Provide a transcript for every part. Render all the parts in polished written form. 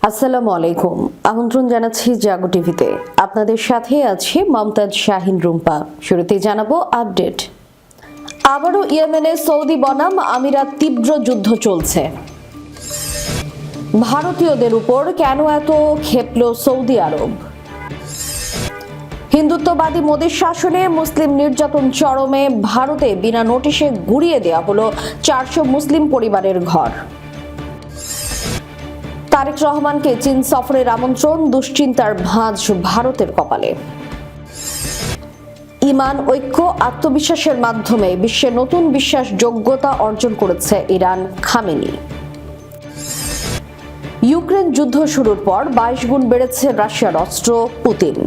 আসসালামু আলাইকুম। আমন্ত্রণ জানাচ্ছি জাগো টিভিতে। আপনাদের সাথে আছি মমতাজ শাহিন রুম্পা। শুরুতেই জানাবো আপডেট। আবারও ইয়েমেনে সৌদি বনাম আমিরাত তীব্র যুদ্ধ চলছে। ভারতীয়দের উপর কেন এত ক্ষেপল সৌদি আরব? হিন্দুত্ববাদী মোদীর শাসনে মুসলিম নির্যাতন চরমে। ভারতে বিনা নোটিশে গুড়িয়ে দেওয়া হলো 400 মুসলিম পরিবারের ঘর। তারেক রহমানকে চীন সফরের আমন্ত্রণ, দুশ্চিন্তার ভাঁজ ভারতের কপালে। ইমান, ঐক্য, আত্মবিশ্বাসের মাধ্যমে বিশ্বে নতুন বিশ্বাসযোগ্যতা অর্জন করেছে ইরান, খামেনি। ইউক্রেন যুদ্ধ শুরুর পর 22 গুণ বেড়েছে রাশিয়ার অস্ত্র, পুতিন।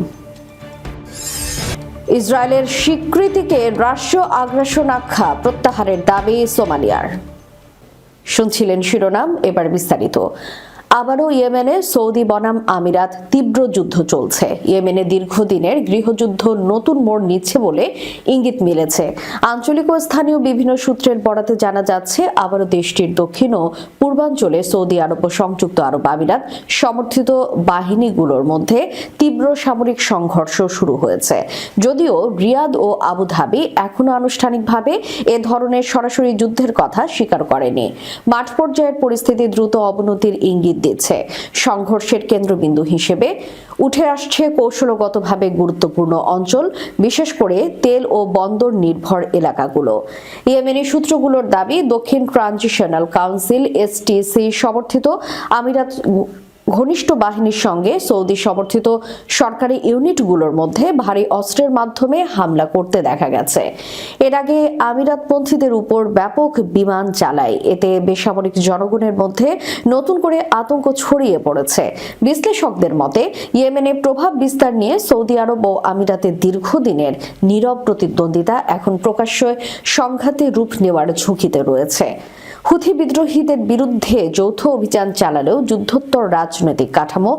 ইসরায়েলের স্বীকৃতিকে রাষ্ট্র আগ্রাসন আখ্যা, প্রত্যাহারের দাবি সোমালিয়ার। শুনছিলেন শিরোনাম, এবার বিস্তারিত। আবারও ইয়েমেনে সৌদি বনাম আমিরাত তীব্র যুদ্ধ চলছে। ইয়েমেনে দীর্ঘদিনের গৃহযুদ্ধ নতুন মোড় নিচ্ছে বলে ইঙ্গিত মিলেছে। আঞ্চলিক ও স্থানীয় বিভিন্ন সূত্রের বরাতে জানা যাচ্ছে, আবারও দেশটির দক্ষিণ ও পূর্বাঞ্চলে সৌদি আরব ও সংযুক্ত আরব আমিরাত সমর্থিত বাহিনীগুলোর মধ্যে তীব্র সামরিক সংঘর্ষ শুরু হয়েছে। যদিও রিয়াদ ও আবুধাবি এখনো আনুষ্ঠানিকভাবে এ ধরনের সরাসরি যুদ্ধের কথা স্বীকার করেনি। মাঠ পর্যায়ের পরিস্থিতি দ্রুত অবনতির ইঙ্গিত দিচ্ছে। সংঘর্ষের কেন্দ্রবিন্দু হিসেবে উঠে আসছে কৌশলগতভাবে গুরুত্বপূর্ণ অঞ্চল, বিশেষ করে তেল ও বন্দর নির্ভর এলাকাগুলো। ইয়েমেনি সূত্রগুলোর দাবি, দক্ষিণ ট্রানজিশনাল কাউন্সিল এসটিসি সমর্থিত আমিরাত ঘনিষ্ঠ বাহিনীর সঙ্গে সৌদি সমর্থিত সরকারি ইউনিটগুলোর মধ্যে ভারী অস্ত্রের মাধ্যমে হামলা করতে দেখা গেছে। এর আগে আমিরাতপন্থীদের উপর ব্যাপক বিমান চালায়। এতে বেসামরিক জনগণের মধ্যে নতুন করে আতঙ্ক ছড়িয়ে পড়েছে। বিশ্লেষকদের মতে, ইয়েমেনে প্রভাব বিস্তার নিয়ে সৌদি আরব ও আমিরাতের দীর্ঘদিনের নীরব প্রতিদ্বন্দ্বিতা এখন প্রকাশ্যে সংঘাতে রূপ নেওয়ার ঝুঁকিতে রয়েছে। হুথি বিদ্রোহীদের বিরুদ্ধে যৌথ অভিযান চালালেও যুদ্ধোত্তর রাজনৈতিক কাঠামো,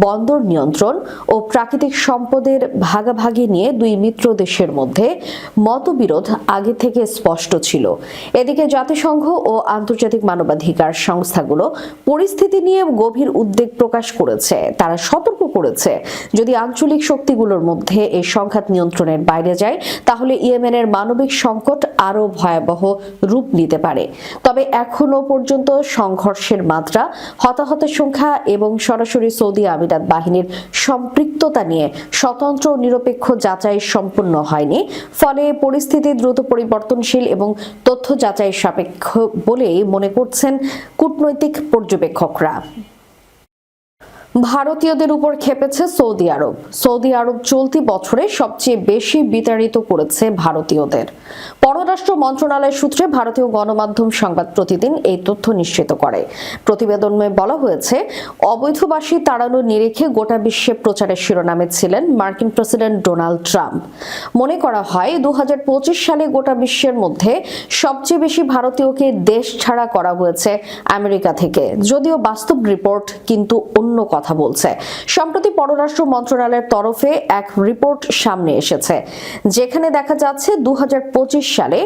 বন্দর নিয়ন্ত্রণ ও প্রাকৃতিক সম্পদের ভাগাভাগি নিয়ে দুই মিত্র দেশের মধ্যে মতবিরোধ আগে থেকে স্পষ্ট ছিল। এদিকে জাতিসংঘ ও আন্তর্জাতিক মানবাধিকার সংস্থাগুলো পরিস্থিতি নিয়ে গভীর উদ্বেগ প্রকাশ করেছে। তারা সতর্ক করেছে, যদি আঞ্চলিক শক্তিগুলোর মধ্যে এই সংঘাত নিয়ন্ত্রণের বাইরে যায়, তাহলে ইয়েমেনের মানবিক সংকট আরও ভয়াবহ রূপ নিতে পারে। তবে এখনো পর্যন্ত সংঘর্ষের মাত্রা, হতাহতের সংখ্যা এবং সরাসরি সৌদি আমিরাত বাহিনীর সম্পৃক্ততা নিয়ে স্বতন্ত্র ও নিরপেক্ষ যাচাই সম্পন্ন হয়নি। ফলে পরিস্থিতি দ্রুত পরিবর্তনশীল এবং তথ্য যাচাই সাপেক্ষ বলেই মনে করছেন কূটনৈতিক পর্যবেক্ষকরা। ভারতীয়দের উপর ক্ষেপেছে সৌদি আরব। সৌদি আরব চলতি বছরে সবচেয়ে বেশি বিতাড়িত করেছে ভারতীয়দের। পররাষ্ট্র মন্ত্রণালয় সূত্রে ভারতীয় গণমাধ্যম সংবাদ প্রতিদিন এই তথ্য নিশ্চিত করে। প্রতিবেদনে বলা হয়েছে, অবৈধবাসী তাড়ানোর নিরিখে গোটা বিশ্বে প্রচারের শিরোনামে ছিলেন মার্কিন প্রেসিডেন্ট ডোনাল্ড ট্রাম্প। মনে করা হয় 2025 সালে গোটা বিশ্বের মধ্যে সবচেয়ে বেশি ভারতীয়কে দেশ ছাড়া করা হয়েছে আমেরিকা থেকে। যদিও বাস্তব রিপোর্ট কিন্তু অন্য কথা বলছে। সম্প্রতি পররাষ্ট্র মন্ত্রণালয়ের তরফে এক রিপোর্ট সামনে এসেছে, যেখানে দেখা যাচ্ছে 2025 সালে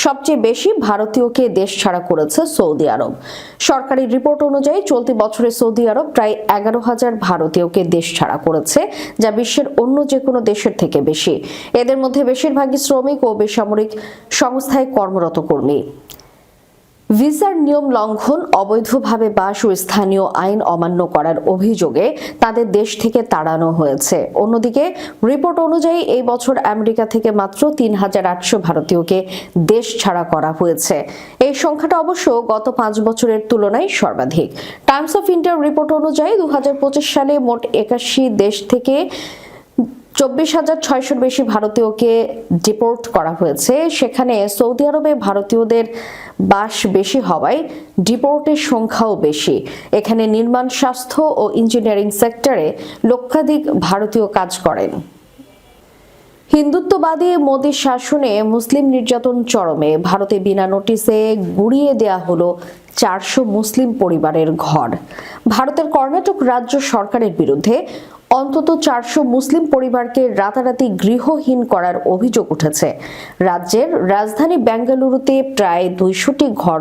সবচেয়ে বেশি ভারতীয়কে দেশ ছাড়া করেছে সৌদি আরব। সরকারি রিপোর্ট অনুযায়ী চলতি বছরে সৌদি আরব প্রায় 11,000 ভারতীয়কে দেশ ছাড়া করেছে, যা বিশ্বের অন্য যে কোনো দেশের থেকে বেশি। এদের মধ্যে বেশিরভাগই শ্রমিক ও বেসামরিক সংস্থায় কর্মরত কর্মী। ভিসার নিয়ম লঙ্ঘন, অবৈধভাবে বাস ও স্থানীয় আইন অমান্য করার অভিযোগে তাদের দেশ থেকে তাড়ানো হয়েছে। অন্যদিকে রিপোর্ট অনুযায়ী এই বছর আমেরিকা থেকে মাত্র 3,800 ভারতীয়কে দেশ ছাড়া করা হয়েছে। এই সংখ্যাটা অবশ্য গত 5 বছরের তুলনায় সর্বাধিক। টাইমস অফ ইন্ডিয়ার রিপোর্ট অনুযায়ী 2025 সালে মোট 81 দেশ থেকে 24,600 বেশি ভারতীয়কে ডিপোর্ট করা হয়েছে। সেখানে সৌদি আরবে ভারতীয়দের বাস বেশি হওয়ায় ডিপোর্টের সংখ্যাও বেশি। এখানে নির্মাণ, স্বাস্থ্য ও ইঞ্জিনিয়ারিং সেক্টরে লক্ষাধিক ভারতীয় কাজ করেন। হিন্দুত্ববাদী মোদীর শাসনে মুসলিম নির্যাতন চরমে। ভারতে বিনা নোটিশে গুড়িয়ে দেয়া হলো 400 মুসলিম পরিবারের ঘর। ভারতের কর্ণাটক রাজ্য সরকারের বিরুদ্ধে অন্তত 400 মুসলিম পরিবারকে রাতারাতি গৃহহীন করার অভিযোগ উঠেছে। রাজ্যের রাজধানী বেঙ্গালুরুতে প্রায় 200টি ঘর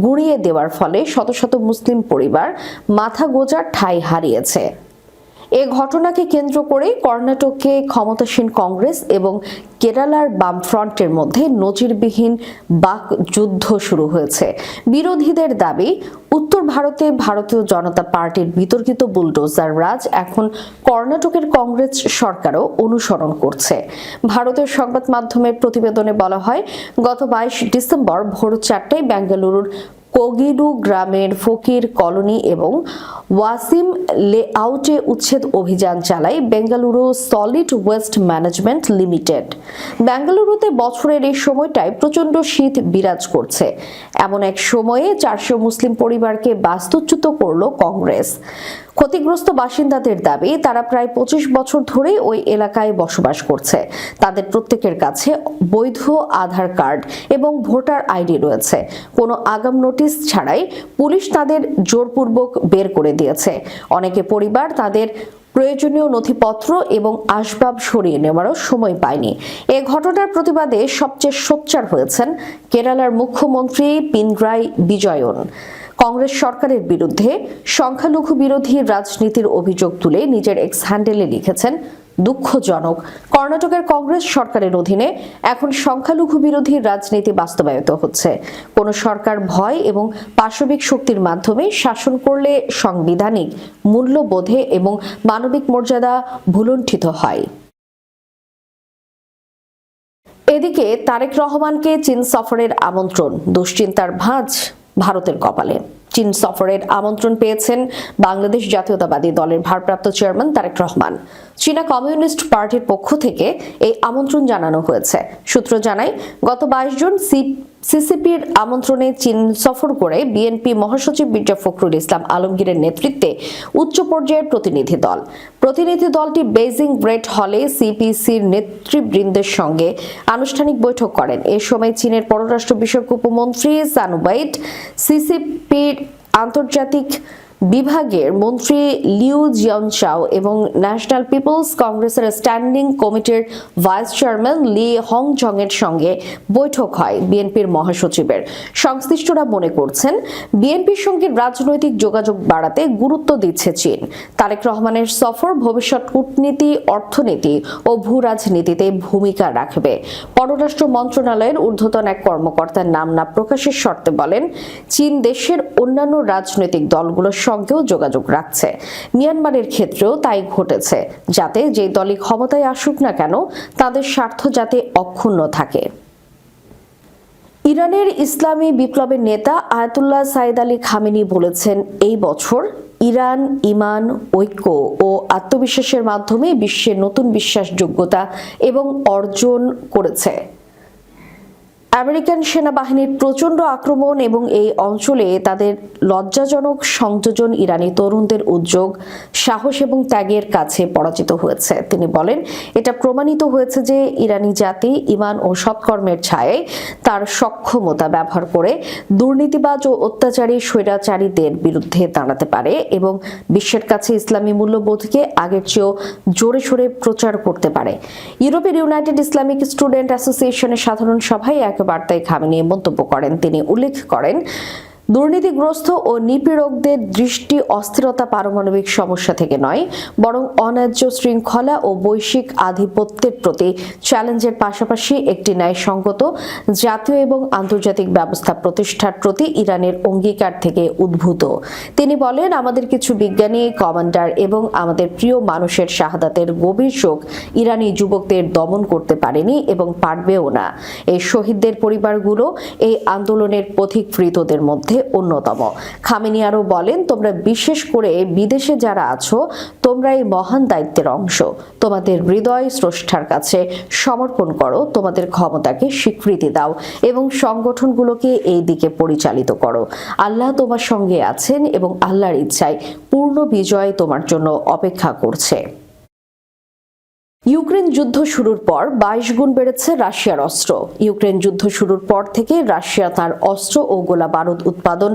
গুঁড়িয়ে দেওয়ার ফলে শত শত মুসলিম পরিবার মাথা গোঁজার ঠাঁই হারিয়েছে। এ ঘটনাকে কেন্দ্র করে কর্ণাটকে ক্ষমতাসীন কংগ্রেস এবং কেরালার বামফ্রন্টের মধ্যে নজিরবিহীন বাকযুদ্ধ শুরু হয়েছে। বিরোধীদের দাবি, উত্তর ভারতে ভারতীয় জনতা পার্টির বিতর্কিত বুলডোজার রাজ এখন কর্ণাটকের কংগ্রেস সরকারও অনুসরণ করছে। ভারতের সংবাদ মাধ্যমের প্রতিবেদনে বলা হয়, গত 22 ডিসেম্বর ভোর 4টায় বেঙ্গালুরুর কোগিডু গ্রামের ফকির কলোনি এবং ওয়াসিম লেআউটে উচ্ছেদ অভিযান চালায় Bengaluru solid waste management limited. বেঙ্গালুরুতে বছরের এই সময়টায় প্রচণ্ড শীত বিরাজ করছে। এমন এক সময়ে 400 মুসলিম পরিবারকে বাস্তুচ্যুত করল কংগ্রেস। ক্ষতিগ্রস্ত বাসিন্দাদের দাবি, তারা প্রায় 25 বছর ধরে ওই এলাকায় বসবাস করছে। তাদের প্রত্যেকের কাছে বৈধ আধার কার্ড এবং ভোটার আইডি রয়েছে। কোনো আগাম নোটিশ ছাড়াই পুলিশ তাদের জোরপূর্বক বের করে দিয়েছে। অনেকে পরিবার তাদের প্রয়োজনীয় নথিপত্র এবং আসবাব সরিয়ে নেওয়ারও সময় পায়নি। এ ঘটনার প্রতিবাদে সবচেয়ে সোচ্চার হয়েছেন কেরালার মুখ্যমন্ত্রী পিনরাই বিজয়ন। কংগ্রেস সরকারের বিরুদ্ধে সংখ্যালঘু বিরোধী রাজনীতির অভিযোগ তুলে নিজের এক্স হ্যান্ডেলে লিখেছেন, দুঃখজনক, কর্ণাটকের কংগ্রেস সরকারের অধীনে এখন সংখ্যালঘু বিরোধী রাজনীতি বাস্তবায়িত হচ্ছে। কোন সরকার ভয় এবং পাশবিক শক্তির মাধ্যমে শাসন করলে সাংবিধানিক মূল্যবোধে এবং মানবিক মর্যাদা ভুলুণ্ঠিত হয়। এদিকে তারেক রহমানকে চীন সফরের আমন্ত্রণ, দুশ্চিন্তার ভাঁজ ভারতের কপালে। চীন সফরের আমন্ত্রণ পেয়েছেন বাংলাদেশ জাতীয়তাবাদী দলের ভারপ্রাপ্ত চেয়ারম্যান তারেক রহমান। চীনা কমিউনিস্ট পার্টির পক্ষ থেকে এই আমন্ত্রণ জানানো হয়েছে। সূত্র জানায়, গত 22 জুন সিসিপির আমন্ত্রণে চীন সফর করে বিএনপি মহাসচিব মির্জা ফখরুল ইসলাম আলমগীরের নেতৃত্বে উচ্চ পর্যায়ের প্রতিনিধি দল। প্রতিনিধি দলটি বেইজিং গ্রেট হলে সিপিসির নেতৃবৃন্দের সঙ্গে আনুষ্ঠানিক বৈঠক করেন। এ সময় চীনের পররাষ্ট্র বিষয়ক উপমন্ত্রী সান ওয়াইট, সিসিপির আন্তর্জাতিক বিভাগের মন্ত্রী লিউ জিয়ানচাও এবং ন্যাশনাল পিপলস কংগ্রেসের স্ট্যান্ডিং কমিটির ভাইস চেয়ারম্যান লি হংজং এর সঙ্গে বৈঠক হয় বিএনপির মহাসচিবের। সংশ্লিষ্টরা মনে করছেন, বিএনপির সঙ্গে রাজনৈতিক যোগাযোগ বাড়াতে গুরুত্ব দিচ্ছে চীন। তারেক রহমানের সফর ভবিষ্যৎ কূটনীতি, অর্থনীতি ও ভূ রাজনীতিতে ভূমিকা রাখবে। পররাষ্ট্র মন্ত্রণালয়ের ঊর্ধ্বতন এক কর্মকর্তার নাম না প্রকাশের শর্তে বলেন, চীন দেশের অন্যান্য রাজনৈতিক দলগুলোর সঙ্গেও যোগাযোগ রাখছে। মিয়ানমারের ক্ষেত্রেও তাই ঘটেছে, যাতে যে দলই ক্ষমতায় আসুক না কেন তাদের স্বার্থ যাতে অক্ষুণ্ণ থাকে। ইরানের ইসলামী বিপ্লবের নেতা আয়াতুল্লাহ সাইদ আলী খামেনি বলেছেন, এই বছর ইরান ঈমান, ঐক্য ও আত্মবিশ্বাসের মাধ্যমে বিশ্বের নতুন বিশ্বাসযোগ্যতা এবং অর্জন করেছে। আমেরিকান সেনাবাহিনীর প্রচণ্ড আক্রমণ এবং এই অঞ্চলে তাদের লজ্জাজনক সংযোজন ইরানি তরুণদের উদ্যোগ, সাহস এবং ত্যাগের কাছে পরাজিত হয়েছে। তিনি বলেন, এটা প্রমাণিত হয়েছে যে ইরানি জাতি ঈমান ও সৎকর্মের ছায়ায় তার সক্ষমতা ব্যবহার করে দুর্নীতিবাজ ও অত্যাচারী স্বৈরাচারীদের বিরুদ্ধে দাঁড়াতে পারে এবং বিশ্বের কাছে ইসলামী মূল্যবোধকে আগের চেয়েও জোরে সোরে প্রচার করতে পারে। ইউরোপের ইউনাইটেড ইসলামিক স্টুডেন্ট অ্যাসোসিয়েশনের সাধারণ সভায় এক বার্তায় খামেনি মন্তব্য করেন। তিনি উল্লেখ করেন, দুর্নীতিগ্রস্ত ও নিপীড়কদের দৃষ্টি অস্থিরতা পারমাণবিক সমস্যা থেকে নয়, বরং অন্যায্য শৃঙ্খলা ও বৈশ্বিক আধিপত্যের প্রতি চ্যালেঞ্জের পাশাপাশি একটি ন্যায়সঙ্গত জাতীয় এবং আন্তর্জাতিক ব্যবস্থা প্রতিষ্ঠার প্রতি ইরানের অঙ্গীকার থেকে উদ্ভূত। তিনি বলেন, আমাদের কিছু বিজ্ঞানী, কমান্ডার এবং আমাদের প্রিয় মানুষের শাহাদাতের গভীর শোক ইরানি যুবকদের দমন করতে পারেনি এবং পারবেও না। এই শহীদদের পরিবারগুলো এই আন্দোলনের পথিকৃতদের মধ্যে অন্যতম। খামেনি আরও বলেন, তোমরা বিশেষ করে বিদেশে যারা আছো, তোমরা এই মহান দায়িত্বের অংশ। তোমাদের হৃদয় স্রষ্টার কাছে সমর্পণ করো, তোমাদের ক্ষমতাকে স্বীকৃতি দাও এবং সংগঠনগুলোকে এই দিকে পরিচালিত করো। আল্লাহ তোমার সঙ্গে আছেন এবং আল্লাহর ইচ্ছায় পূর্ণ বিজয় তোমার জন্য অপেক্ষা করছে। ইউক্রেন যুদ্ধ শুরুর পর 22 গুণ বেড়েছে রাশিয়ার অস্ত্র। ইউক্রেন যুদ্ধ শুরুর পর থেকে রাশিয়া তার অস্ত্র ও গোলা বারুদ উৎপাদন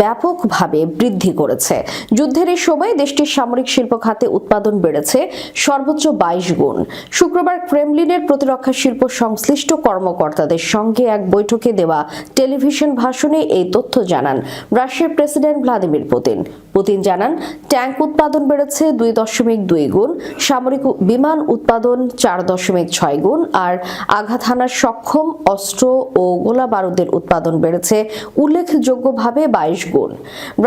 ব্যাপকভাবে বৃদ্ধি করেছে। যুদ্ধের এই সময় দেশটির সামরিক শিল্প খাতে উৎপাদন বেড়েছে সর্বোচ্চ 22 গুণ। শুক্রবার ক্রেমলিনের প্রতিরক্ষা শিল্প সংশ্লিষ্ট কর্মকর্তাদের সঙ্গে এক বৈঠকে দেওয়া টেলিভিশন ভাষণে এই তথ্য জানান রাশিয়ার প্রেসিডেন্ট ভ্লাদিমির পুতিন। পুতিন জানান, ট্যাঙ্ক উৎপাদন বেড়েছে 2.2 গুণ, সামরিক বিমান উৎপাদন 4.6 গুণ, আর আঘাত হানার সক্ষম অস্ত্র ও গোলা বারুদের উৎপাদন বেড়েছে উল্লেখযোগ্যভাবে 22 গুণ।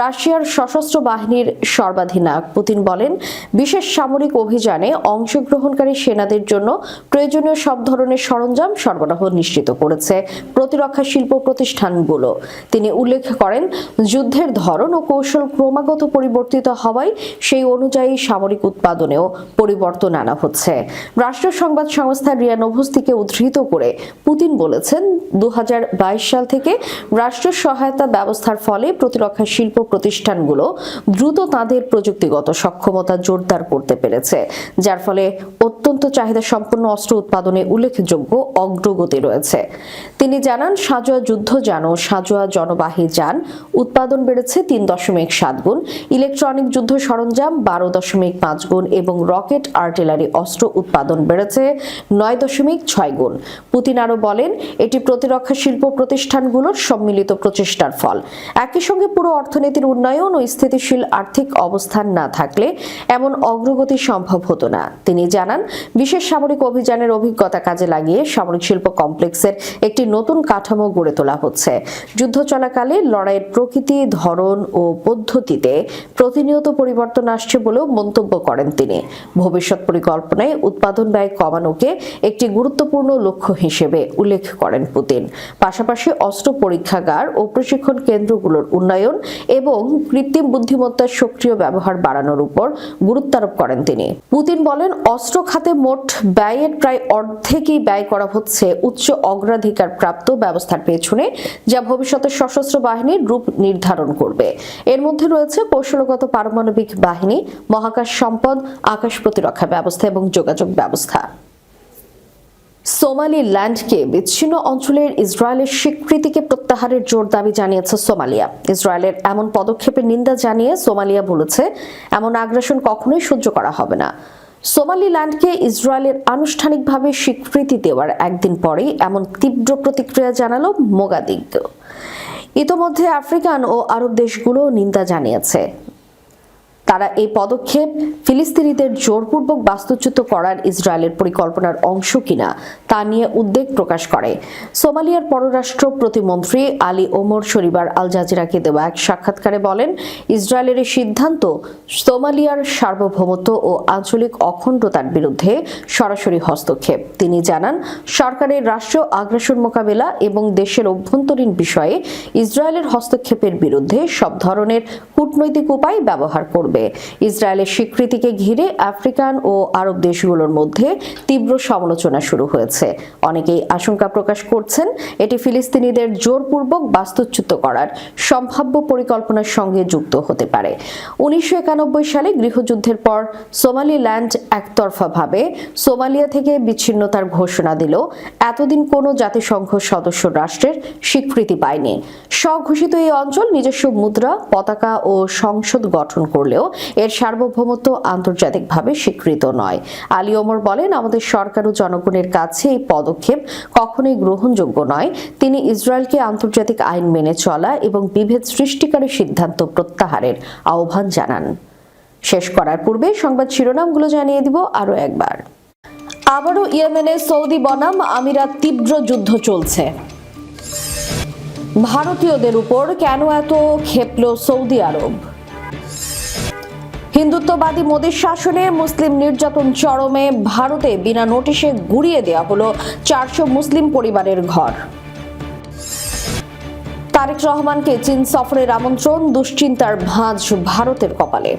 রাশিয়ার সশস্ত্র বাহিনীর সর্বাধিনায়ক পুতিন বলেন, বিশেষ সামরিক অভিযানে অংশগ্রহণকারী সেনাদের জন্য প্রয়োজনীয় সব ধরনের সরঞ্জাম সরবরাহ নিশ্চিত করেছে প্রতিরক্ষা শিল্প প্রতিষ্ঠানগুলো। তিনি উল্লেখ করেন, যুদ্ধের ধরন ও কৌশল ক্রমাগত পরিবর্তিত হওয়ায় সেই অনুযায়ী সামরিক উৎপাদনেও পরিবর্তন আনা হচ্ছে। রাষ্ট্রীয় সংবাদ সংস্থা রিয়া নোভোস্তিকে উদ্ধৃত করে পুতিন বলেছেন, 2022 সাল থেকে রাষ্ট্র সহায়তা ব্যবস্থার ফলে প্রতিরক্ষা শিল্প প্রতিষ্ঠানগুলো দ্রুত তাদের প্রযুক্তিগত সক্ষমতা জোরদার করতে পেরেছে, যার ফলে অত্যন্ত চাহিদা সম্পন্ন অস্ত্র উৎপাদনে উল্লেখযোগ্য অগ্রগতি রয়েছে। তিনি জানান, সাঁজোয়া যুদ্ধযান ও সাঁজোয়া জনবাহী যান উৎপাদন বেড়েছে 3.7 গুণ, ইলেকট্রনিক যুদ্ধ সরঞ্জাম 12.5 গুণ এবং রকেট আর্টিলারি অস্ত্র উৎপাদন বেড়েছে 9.6 গুণ। পুতিন আরও বলেন, এটি প্রতিরক্ষা শিল্প প্রতিষ্ঠানগুলোর সম্মিলিত প্রচেষ্টার ফল। একই সঙ্গে পুরো অর্থনীতির উন্নয়ন ও স্থিতিশীল আর্থিক অবস্থান না থাকলে এমন অগ্রগতি সম্ভব হতো না। তিনি জানান, বিশেষ সামরিক অভিযানের অভিজ্ঞতা কাজে লাগিয়ে সামরিক শিল্প কমপ্লেক্সের একটি নতুন কাঠামো গড়ে তোলা হচ্ছে। যুদ্ধ চলাকালে লড়াইয়ের প্রকৃতি, ধরন ও পদ্ধতিতে প্রতিনিয়ত পরিবর্তন আসছে বলেও মন্তব্য করেন তিনি। ভবিষ্যৎ পরিকল্পনায় উৎপাদন ব্যয় কমানোকে একটি গুরুত্বপূর্ণ লক্ষ্য হিসেবে উল্লেখ করেন পুতিন। পাশাপাশি অস্ত্র পরীক্ষাগার ও প্রশিক্ষণ কেন্দ্রগুলোর উন্নয়ন এবং কৃত্রিম বুদ্ধিমত্তার সক্রিয় ব্যবহার বাড়ানোর উপর গুরুত্ব আরোপ করেন তিনি। পুতিন বলেন, অস্ত্র খাতে মোট ব্যয়ের প্রায় অর্ধেকই ব্যয় করা হচ্ছে উচ্চ অগ্রাধিকার প্রাপ্ত ব্যবস্থার পেছনে, যা ভবিষ্যতের সশস্ত্র বাহিনীর রূপ নির্ধারণ করবে। এর মধ্যে রয়েছে কৌশলগত পারমাণবিক বাহিনী, মহাকাশ সম্পদ, আকাশ প্রতিরক্ষা ব্যবস্থা এবং যোগাযোগ ব্যবস্থা। সোমালিল্যান্ডকে বিচ্ছিন্ন অঞ্চলের ইসরায়েলের স্বীকৃতিকে প্রত্যাহারের জোর দাবি জানিয়েছে সোমালিয়া। ইসরায়েলের এমন পদক্ষেপের নিন্দা জানিয়ে সোমালিয়া বলেছে, এমন আগ্রাসন কখনোই সহ্য করা হবে না। সোমালিল্যান্ডকে ইসরায়েলের আনুষ্ঠানিকভাবে স্বীকৃতি দেওয়ার একদিন পরেই এমন তীব্র প্রতিক্রিয়া জানালো মোগাদিগো। ইতোমধ্যে আফ্রিকান ও আরব দেশগুলো নিন্দা জানিয়েছে। তারা এই পদক্ষেপ ফিলিস্তিনিদের জোরপূর্বক বাস্তুচ্যুত করার ইসরায়েলের পরিকল্পনার অংশ কিনা তা নিয়ে উদ্বেগ প্রকাশ করে। সোমালিয়ার পররাষ্ট্র প্রতিমন্ত্রী আলী ওমর শনিবার আল জাজিরাকে দেওয়া এক সাক্ষাৎকারে বলেন, ইসরায়েলের এই সিদ্ধান্ত সোমালিয়ার সার্বভৌমত্ব ও আঞ্চলিক অখণ্ডতার বিরুদ্ধে সরাসরি হস্তক্ষেপ। তিনি জানান, সরকারের রাষ্ট্রীয় আগ্রাসন মোকাবেলা এবং দেশের অভ্যন্তরীণ বিষয়ে ইসরায়েলের হস্তক্ষেপের বিরুদ্ধে সব ধরনের কূটনৈতিক উপায় ব্যবহার করবে। ইসরায়েলের স্বীকৃতিকে ঘিরে আফ্রিকান ও আরব দেশগুলোর মধ্যে তীব্র সমালোচনা শুরু হয়েছে। অনেকেই আশঙ্কা প্রকাশ করছেন, এটি ফিলিস্তিনিদের জোরপূর্বক বাস্তুচ্যুত করার সম্ভাব্য পরিকল্পনার সঙ্গে যুক্ত হতে পারে। 1991 সালে গৃহযুদ্ধের পর সোমালিল্যান্ড একতরফাভাবে সোমালিয়া থেকে বিচ্ছিন্নতার ঘোষণা দিলেও এতদিন কোনো জাতিসংঘ সদস্য রাষ্ট্রের স্বীকৃতি পায়নি। স্বঘোষিত এই অঞ্চল নিজস্ব মুদ্রা, পতাকা ও সংসদ গঠন করলেও এর সার্বভৌমত্ব আন্তর্জাতিকভাবে স্বীকৃত নয়। আলী ওমর বলেন, আমাদের সরকার ও জনগণের কাছে এই পদক্ষেপ কখনোই গ্রহণযোগ্য নয়। তিনি ইসরায়েলকে আন্তর্জাতিক আইন মেনে চলা এবং বিভেদ সৃষ্টিকারী সিদ্ধান্ত প্রত্যাহারের আহ্বান জানান। শেষ করার পূর্বে সংবাদ শিরোনামগুলো জানিয়ে দিব আরো একবার। আবারও ইয়েমেনে সৌদি বনাম আমিরাত তীব্র যুদ্ধ চলছে। ভারতীয়দের উপর কেন এত ক্ষেপল সৌদি আরব? হিন্দুত্ববাদী মোদীর শাসনে মুসলিম নির্যাতন চরমে, ভারতে বিনা নোটিশে গুড়িয়ে দেওয়া হলো 400 মুসলিম পরিবারের ঘর। তারেক রহমানকে চীন সফরের আমন্ত্রণ, দুশ্চিন্তার ভাঁজ ভারতের কপালে।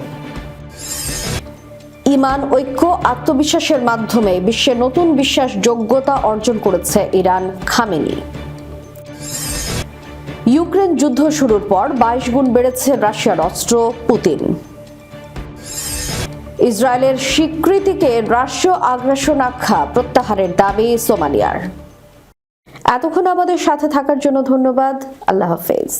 ঈমান, ঐক্য, আত্মবিশ্বাসের মাধ্যমে বিশ্বে নতুন বিশ্বাসযোগ্যতা অর্জন করেছে ইরান, খামেনি। ইউক্রেন যুদ্ধ শুরুর পর 22 গুণ বেড়েছে রাশিয়ার অস্ত্র, পুতিন। ইসরায়েলের স্বীকৃতিকে রাষ্ট্র আগ্রাসন আখ্যা প্রত্যাহারের দাবি সোমালিয়ার। এতক্ষণ আমাদের সাথে থাকার জন্য ধন্যবাদ। আল্লাহ হাফেজ।